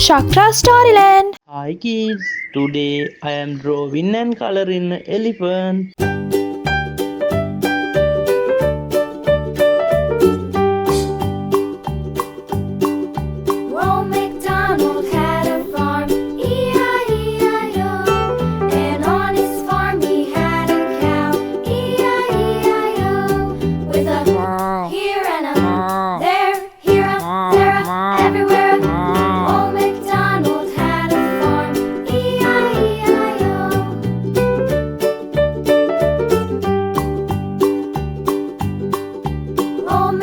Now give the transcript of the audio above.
Shakra Storyland. Hi kids, today I am drawing and coloring elephant. Old MacDonald had a farm, E-I-E-I-O. And on his farm he had a cow, E-I-E-I-O. With a here and a there, here a, there a, everywhere a. Old MacDonald had a farm, E-I-E-I-O. Old